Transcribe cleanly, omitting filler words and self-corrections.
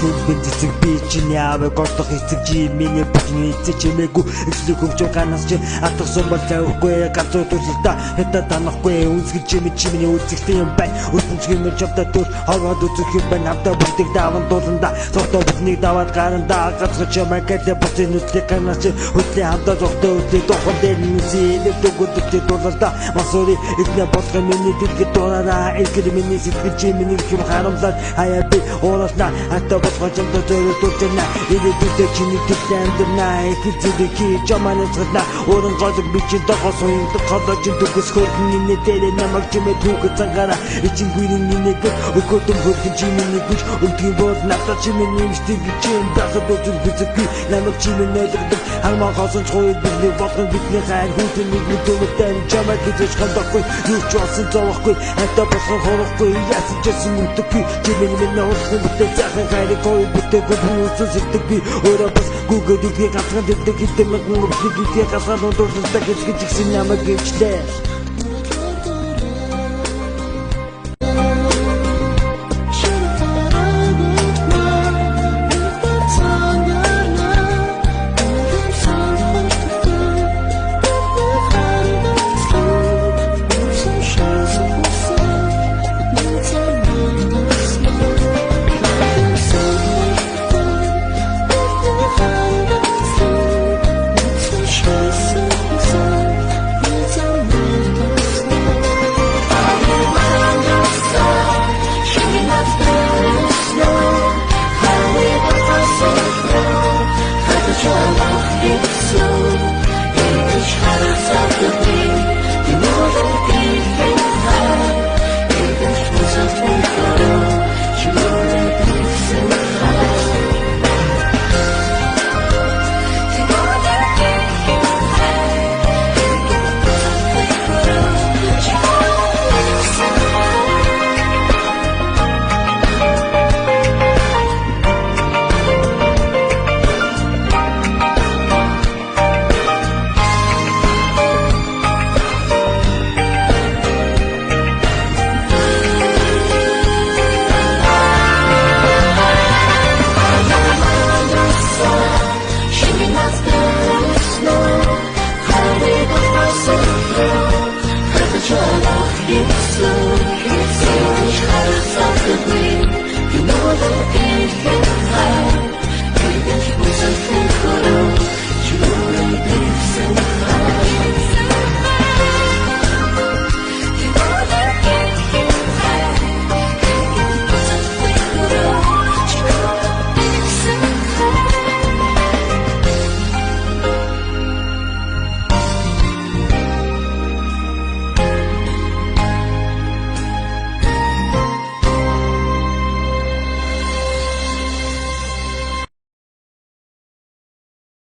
Хэлбэн цэцэг би чиний аавыг олдох эцэг чи миний бүхний эцэг чимээгүй эцэг хөвчөө ганаас чи атгсан бол тавихгүй ганцуу төсөлтөө хятад танахгүй үнсгэл чимээ үзэгтэй юм бай үлдэнчгийн мөр чавта төр хаваад үзэх юм байна хамтаа бүгдийг даван дууланда цогтоо бүхнийг даваад гарандаа гацгаж чамайкалэ бүсийн нүдлэг ганаас чи хөдлөө хамтаа цогтоо үтлээ дохон дээр нүсээ дэвдөгөдөж дуулалда масуури ихнэ болох миний дэлгэд дуураараа элгэр миний сэтгэл чи миний хэм харамлаад хаяа би уурална хатаа болгож юм дөрөв дуртана ирээдүйдээ чиний төлөө амьдрна их зүдки чаманаас гадна өөрөн голог бичиж дагаас уяндаг голож дүгс хөрдөн нэтээр намайг чимээ түүх цагаараа ичин гүрийн нэг өгөөдөн хөргөн чимээ гэж өвдгийн бод надад чимээ нэмждэг чинь дахад өдөр бизэхгүй намайг чимээ нөлөөлдөг хамаа госон цой бидний болгон бидний хайр хүйтэн нэг мэдүүмтэй чамайг гэж хандахгүй юу ч болсон зовхгүй хатаа болгон хорохгүй яасан ч юм утгагүй чимээ минь уусах бүтэц захын хайрыг кой бүтэц бүсүс сэтгэгүй өөрөө бас гүгэдэг гацхан дэдэг хитэмэг нүрдэг гигэ гасан дурсдаг гэж гисэн намайг гिचлээ